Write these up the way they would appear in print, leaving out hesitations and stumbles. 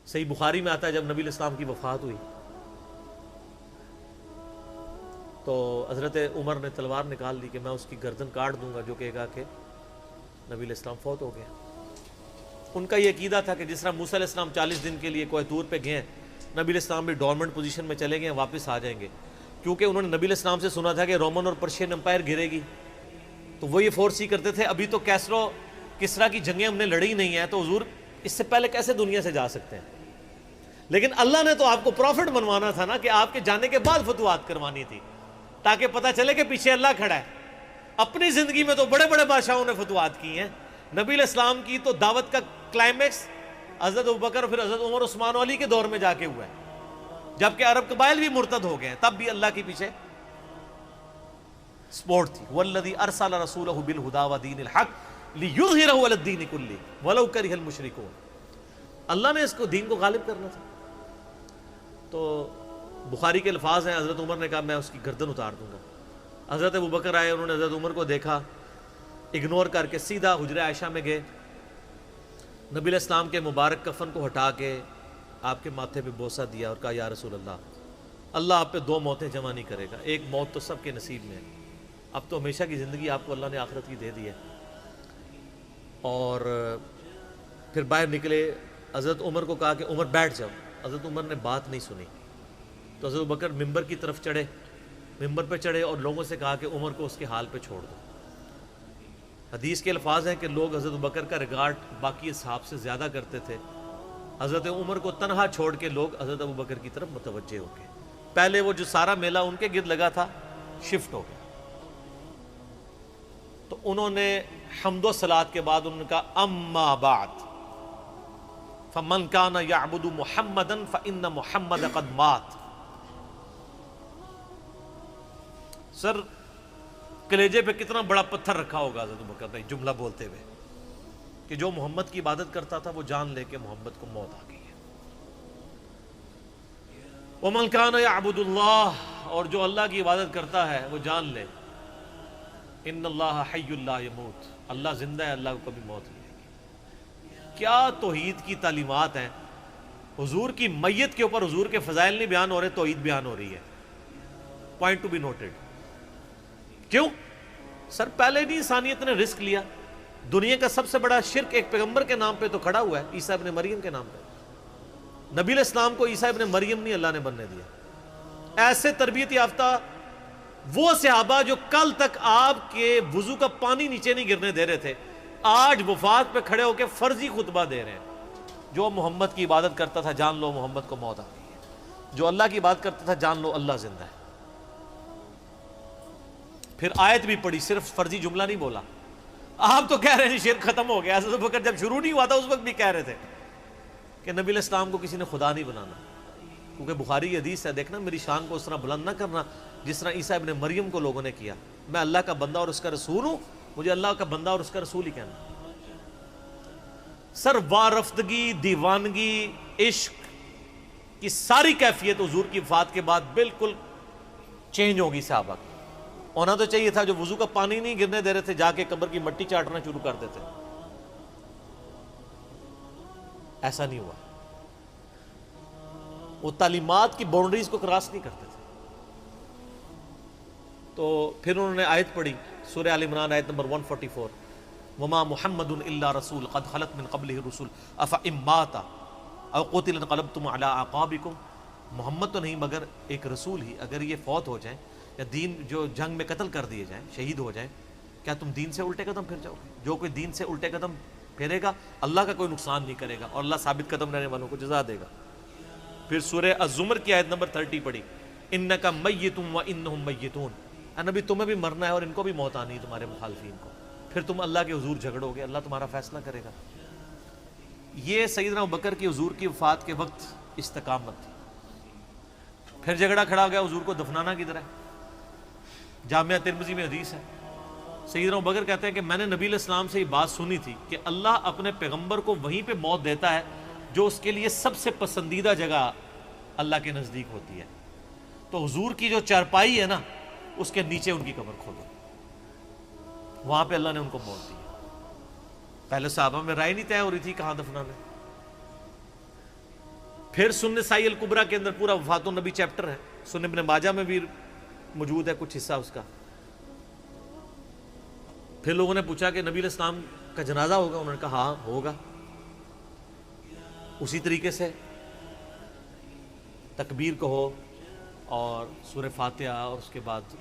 صحیح بخاری میں آتا ہے جب نبی علیہ السلام کی وفات ہوئی تو حضرت عمر نے تلوار نکال لی کہ میں اس کی گردن کاٹ دوں گا جو کہے گا کہ نبی علیہ السلام فوت ہو گیا۔ ان کا یہ عقیدہ تھا کہ جس طرح موسیٰ علیہ السلام 40 دن کے لیے کوہ طور پہ گئے، نبی علیہ السلام بھی ڈورمنٹ پوزیشن میں چلے گئے، واپس آ جائیں گے، کیونکہ انہوں نے نبی علیہ السلام سے سنا تھا کہ رومن اور پرشین امپائر گرے گی، تو وہ یہ فورس ہی کرتے تھے ابھی تو کیسرو کسرا کی جنگیں ہم نے لڑی نہیں ہیں، تو حضور اس سے پہلے کیسے دنیا سے جا سکتے ہیں؟ لیکن اللہ نے تو آپ کو پروفٹ بنوانا تھا نا، کہ آپ کے جانے کے بعد فتوحات کروانی تھی، تاکہ پتہ چلے کہ پیچھے اللہ کھڑا ہے۔ اپنی زندگی میں تو بڑے بڑے بادشاہوں نے فتوحات کی ہیں، نبی علیہ السلام کی تو دعوت کا کلائمیکس حضرت ابوبکر اور پھر حضرت عمر عثمان و علی کے دور میں جا کے ہوا ہے، جبکہ عرب قبائل بھی مرتد ہو گئے ہیں، تب بھی اللہ کے پیچھے سپورٹ تھی۔ والذی ارسل رسولہ بالہدی ودین الحق لیظہرہ علی الدین کلہ ولو کرہ المشرکون، اللہ نے اس کو دین کو غالب کرنا تھا۔ تو بخاری کے الفاظ ہیں، حضرت عمر نے کہا میں اس کی گردن اتار دوں گا۔ حضرت ابوبکر آئے، انہوں نے حضرت عمر کو دیکھا، اگنور کر کے سیدھا حجرہ عائشہ میں گئے، نبی علیہ السلام کے مبارک کفن کو ہٹا کے آپ کے ماتھے پہ بوسہ دیا اور کہا یا رسول اللہ آپ پہ 2 موتیں جمع نہیں کرے گا، ایک موت تو سب کے نصیب میں ہے، اب تو ہمیشہ کی زندگی آپ کو اللہ نے آخرت کی دے دی ہے۔ اور پھر باہر نکلے، حضرت عمر کو کہا کہ عمر بیٹھ جاؤ، حضرت عمر نے بات نہیں سنی، تو حضرت ابوبکر ممبر کی طرف چڑھے، ممبر پہ چڑھے اور لوگوں سے کہا کہ عمر کو اس کے حال پہ چھوڑ دو۔ حدیث کے الفاظ ہیں کہ لوگ حضرت ابوبکر کا ریگارڈ باقی اصحاب سے زیادہ کرتے تھے، حضرت عمر کو تنہا چھوڑ کے لوگ حضرت ابوبکر کی طرف متوجہ ہو گئے۔ پہلے وہ جو سارا میلہ ان کے گرد لگا تھا شفٹ ہو گیا، تو انہوں نے حمد و صلات کے بعد انہوں نے کہا اما بعد فمن کان یعبد محمدا فان محمد قد مات۔ سر کلیجے پہ کتنا بڑا پتھر رکھا ہوگا حضرت ابوبکر نے جملہ بولتے ہوئے کہ جو محمد کی عبادت کرتا تھا وہ جان لے کہ محمد کو موت آ گئی ہے۔ ومن کان یعبد اللہ، اور جو اللہ کی عبادت کرتا ہے وہ جان لے ان اللہ حی لا یموت، اللہ زندہ ہے، اللہ کو کبھی موت نہیں آئے گی۔ کیا توحید کی تعلیمات ہیں، حضور کی میت کے اوپر حضور کے فضائل نہیں بیان ہو رہے، توحید بیان ہو رہی ہے۔ Point to be noted. کیوں؟ سر پہلے نہیں انسانیت نے رسک لیا، دنیا کا سب سے بڑا شرک ایک پیغمبر کے نام پہ تو کھڑا ہوا ہے، عیسیٰ ابن مریم کے نام پہ۔ نبی علیہ السلام کو عیسیٰ ابن مریم نہیں اللہ نے بننے دیا۔ ایسے تربیت یافتہ وہ صحابہ جو کل تک آپ کے وضو کا پانی نیچے نہیں گرنے دے رہے تھے، آج وفات پہ کھڑے ہو کے فرضی خطبہ دے رہے ہیں۔ جو محمد کی عبادت کرتا تھا جان لو محمد کو موت آ گئی ہے، جو اللہ کی عبادت کرتا تھا جان لو اللہ زندہ ہے۔ پھر آیت بھی پڑھی، صرف فرضی جملہ نہیں بولا۔ آپ تو کہہ رہے ہیں شرک ختم ہو گیا، حضرت ابوبکر جب شروع نہیں ہوا تھا اس وقت بھی کہہ رہے تھے کہ نبی علیہ السلام کو کسی نے خدا نہیں بنانا، کیونکہ بخاری کی حدیث ہے، دیکھنا میری شان کو اس طرح بلند نہ کرنا جس طرح عیسیٰ ابن مریم کو لوگوں نے کیا۔ میں اللہ کا بندہ اور اس کا رسول ہوں، مجھے اللہ کا بندہ اور اس کا رسول ہی کہنا۔ سر وارفتگی، دیوانگی، عشق کی ساری کیفیت حضور کی وفات کے بعد بالکل چینج ہوگی صحابہ کی۔ ہونا تو چاہیے تھا جو وضو کا پانی نہیں گرنے دے رہے تھے جا کے قبر کی مٹی چاٹنا شروع کر دیتے، ایسا نہیں ہوا۔ وہ تعلیمات کی باؤنڈریز کو کراس نہیں کرتے تھے۔ تو پھر انہوں نے آیت پڑھی، سورہ آل عمران آیت نمبر 144، وما محمد الا رسول قد خلت من قبلہ الرسل افإن مات او قتل انقلبتم علی اعقابکم۔ محمد تو نہیں مگر ایک رسول ہی، اگر یہ فوت ہو جائیں یا دین جو جنگ میں قتل کر دیے جائیں، شہید ہو جائیں، کیا تم دین سے الٹے قدم پھر جاؤ گے؟ جو کوئی دین سے الٹے قدم پھیرے گا اللہ کا کوئی نقصان نہیں کرے گا اور اللہ ثابت قدم رہنے والوں کو جزا دے گا۔ پھر سورہ الزمر کی آیت نمبر 30 پڑھی، انک میت وانہم میتون۔ اے نبی تمہیں بھی مرنا ہے اور ان کو بھی موت آنی ہے، تمہارے مخالفین کو، پھر تم اللہ کے حضور جھگڑو گے، اللہ تمہارا فیصلہ کرے گا۔ یہ سیدنا ابوبکر کی حضور کی وفات کے وقت استقامت تھی۔ پھر جھگڑا کھڑا ہو گیا حضور کو دفنانا کدھر ہے؟ جامعہ ترمذی میں حدیث ہے، سیدنا ابوبکر کہتے ہیں کہ میں نے نبی علیہ السلام سے یہ بات سنی تھی کہ اللہ اپنے پیغمبر کو وہیں پہ موت دیتا ہے جو اس کے لیے سب سے پسندیدہ جگہ اللہ کے نزدیک ہوتی ہے۔ تو حضور کی جو چارپائی ہے نا اس کے نیچے ان کی قبر کھودو، وہاں پہ اللہ نے ان کو موت دی۔ پہلے صحابہ میں رائے نہیں طے ہو رہی تھی کہاں دفنانا ہے۔ پھر سنن نسائی الکبریٰ کے اندر پورا وفات النبی چیپٹر ہے، سنن ابن ماجہ میں بھی موجود ہے کچھ حصہ اس کا۔ پھر لوگوں نے پوچھا کہ نبی علیہ السلام کا جنازہ ہوگا؟ انہوں نے کہا ہاں ہوگا۔ اسی طریقے سے تکبیر کہو اور سورہ فاتحہ اور اس کے بعد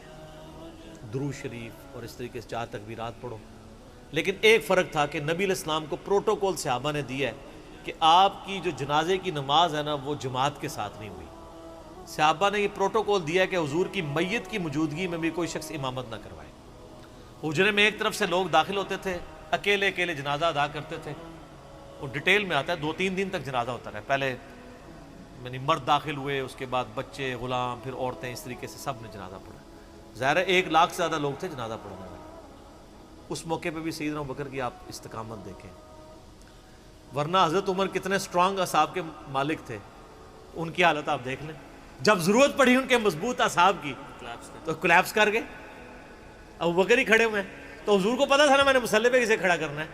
درود شریف اور اس طریقے سے 4 تکبیرات پڑھو۔ لیکن ایک فرق تھا کہ نبی علیہ السلام کو پروٹوکول صحابہ نے دیا ہے کہ آپ کی جو جنازے کی نماز ہے نا وہ جماعت کے ساتھ نہیں ہوئی۔ صحابہ نے یہ پروٹوکول دیا ہے کہ حضور کی میت کی موجودگی میں بھی کوئی شخص امامت نہ کروائے۔ حجرے میں ایک طرف سے لوگ داخل ہوتے تھے، اکیلے اکیلے جنازہ ادا کرتے تھے۔ وہ ڈیٹیل میں آتا ہے، 2-3 دن تک جنازہ ہوتا رہا۔ پہلے یعنی مرد داخل ہوئے، اس کے بعد بچے، غلام، پھر عورتیں، اس طریقے سے سب نے جنازہ پڑھا۔ ظاہر ہے 1 لاکھ سے زیادہ لوگ تھے جنازہ پڑھنے والے۔ اس موقع پہ بھی سیدنا ابوبکر کی آپ استقامت دیکھیں، ورنہ حضرت عمر کتنے سٹرانگ اصحاب کے مالک تھے، ان کی حالت آپ دیکھ لیں۔ جب ضرورت پڑی ان کے مضبوط اصحاب کی تو کولیپس کر گئے۔ ابوبکر ہی کھڑے ہوئے ہیں، تو حضور کو پتا تھا نا میں نے مصلی پہ کسے کھڑا کرنا ہے۔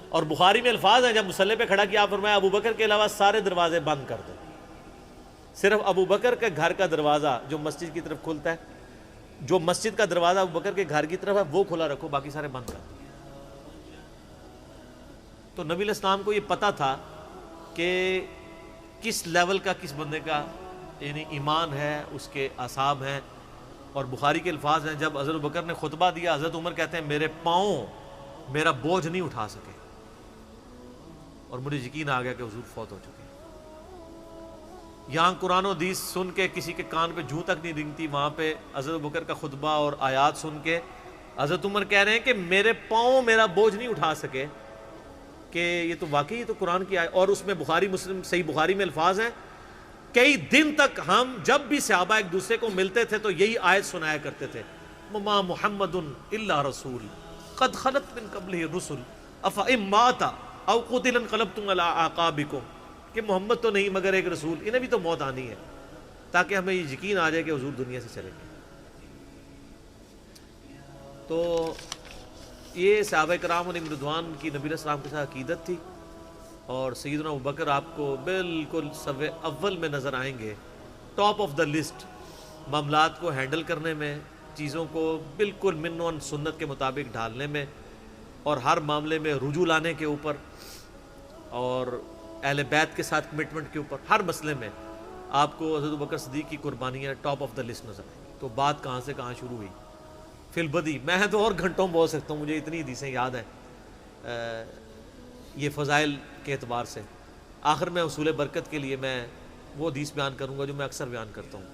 اور بخاری میں الفاظ ہیں، جب مصلی پہ کھڑا کیا فرمایا ابوبکر کے علاوہ سارے دروازے بند کر دو، صرف ابوبکر کے گھر کا دروازہ جو مسجد کی طرف کھلتا ہے، جو مسجد کا دروازہ ابوبکر کے گھر کی طرف ہے وہ کھلا رکھو، باقی سارے بند کر دو۔ تو نبی علیہ السلام کو یہ پتا تھا کہ کس لیول کا کس بندے کا یعنی ایمان ہے، اس کے اعصاب ہیں۔ اور بخاری کے الفاظ ہیں، جب حضرت ابوبکر نے خطبہ دیا، حضرت عمر کہتے ہیں میرے پاؤں میرا بوجھ نہیں اٹھا سکے، اور مجھے یقین آ گیا کہ حضور فوت ہو چکے ہیں۔ یہاں قرآن و حدیث سن کے کسی کے کان پہ جوں تک نہیں رنگتی، وہاں پہ حضرت ابوبکر کا خطبہ اور آیات سن کے حضرت عمر کہہ رہے ہیں کہ میرے پاؤں میرا بوجھ نہیں اٹھا سکے، کہ یہ تو واقعی تو قرآن کی آیت۔ اور اس میں بخاری مسلم صحیح بخاری میں الفاظ ہیں، کئی دن تک ہم جب بھی صحابہ ایک دوسرے کو ملتے تھے تو یہی آیت سنایا کرتے تھے، وما محمد الا رسول قد خلت من قبلہ الرسل افئن مات او قتل انقلبتم علی اعقابکم، کہ محمد تو نہیں مگر ایک رسول، انہیں بھی تو موت آنی ہے، تاکہ ہمیں یہ یقین آ جائے کہ حضور دنیا سے چلے گئے۔ تو یہ صحابہ کرام علیہم رضوان کی نبی علیہ السلام کے ساتھ عقیدت تھی۔ اور سیدنا ابوبکر آپ کو بالکل صف اول میں نظر آئیں گے، ٹاپ آف دا لسٹ، معاملات کو ہینڈل کرنے میں، چیزوں کو بالکل من و سنت کے مطابق ڈھالنے میں، اور ہر معاملے میں رجوع لانے کے اوپر، اور اہل بیت کے ساتھ کمٹمنٹ کے اوپر، ہر مسئلے میں آپ کو حضرت ابوبکر صدیق کی قربانیاں ٹاپ آف دا لسٹ نظر آئیں گی۔ تو بات کہاں سے کہاں شروع ہوئی، فی البدی میں تو اور گھنٹوں بول سکتا ہوں، مجھے اتنی حدیثیں یاد ہیں یہ فضائل کے اعتبار سے۔ آخر میں اصول برکت کے لیے میں وہ حدیث بیان کروں گا جو میں اکثر بیان کرتا ہوں۔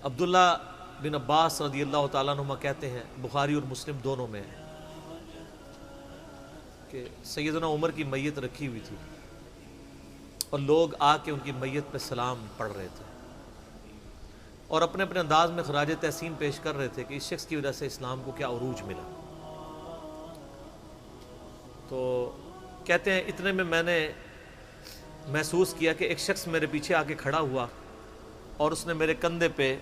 عبداللہ بن عباس رضی اللہ تعالیٰ عنہما کہتے ہیں، بخاری اور مسلم دونوں میں ہے، کہ سیدنا عمر کی میت رکھی ہوئی تھی اور لوگ آ کے ان کی میت پہ سلام پڑھ رہے تھے اور اپنے اپنے انداز میں خراج تحسین پیش کر رہے تھے کہ اس شخص کی وجہ سے اسلام کو کیا عروج ملا۔ تو کہتے ہیں اتنے میں نے محسوس کیا کہ ایک شخص میرے پیچھے آ کے کھڑا ہوا اور اس نے میرے کندھے پہ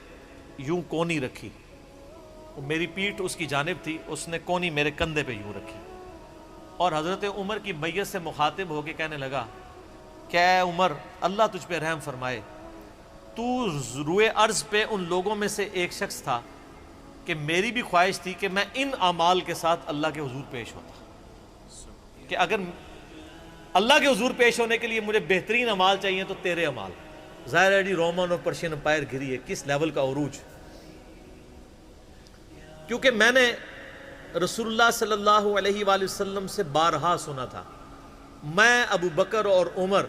یوں کونی رکھی، میری پیٹھ اس کی جانب تھی، اس نے کونی میرے کندھے پہ یوں رکھی، اور حضرت عمر کی میت سے مخاطب ہو کے کہنے لگا کہ اے عمر، اللہ تجھ پہ رحم فرمائے، تو روئے ارض پہ ان لوگوں میں سے ایک شخص تھا کہ میری بھی خواہش تھی کہ میں ان اعمال کے ساتھ اللہ کے حضور پیش ہوتا، کہ اگر اللہ کے حضور پیش ہونے کے لیے مجھے بہترین اعمال چاہیے تو تیرے اعمال۔ ظاہر ہے جی رومن اور پرشین امپائر گری ہے، کس لیول کا عروج، کیونکہ میں نے رسول اللہ صلی اللہ علیہ وآلہ وسلم سے بارہا سنا تھا، میں ابو بکر اور عمر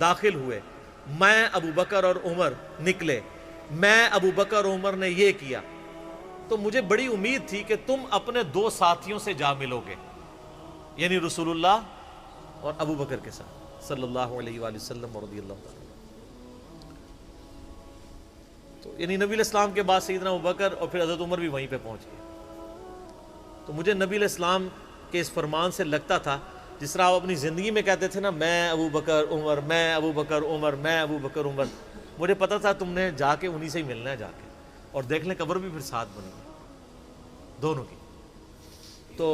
داخل ہوئے، میں ابو بکر اور عمر نکلے، میں ابو بکر اور عمر نے یہ کیا، تو مجھے بڑی امید تھی کہ تم اپنے 2 ساتھیوں سے جا ملو گے، یعنی رسول اللہ اور ابو بکر کے ساتھ صلی اللہ علیہ وآلہ وسلم رضی اللہ تعالیٰ۔ تو یعنی نبی علیہ السلام کے بعد سیدنا ابو بکر اور پھر حضرت عمر بھی وہیں پہ پہنچ گئے۔ تو مجھے نبی علیہ السلام کے اس فرمان سے لگتا تھا جس طرح آپ اپنی زندگی میں کہتے تھے نا، میں ابو بکر عمر، میں ابو بکر عمر، میں ابو بکر عمر، مجھے پتا تھا تم نے جا کے انہی سے ہی ملنا ہے جا کے، اور دیکھ لیں قبر بھی پھر ساتھ بنی دونوں کی۔ تو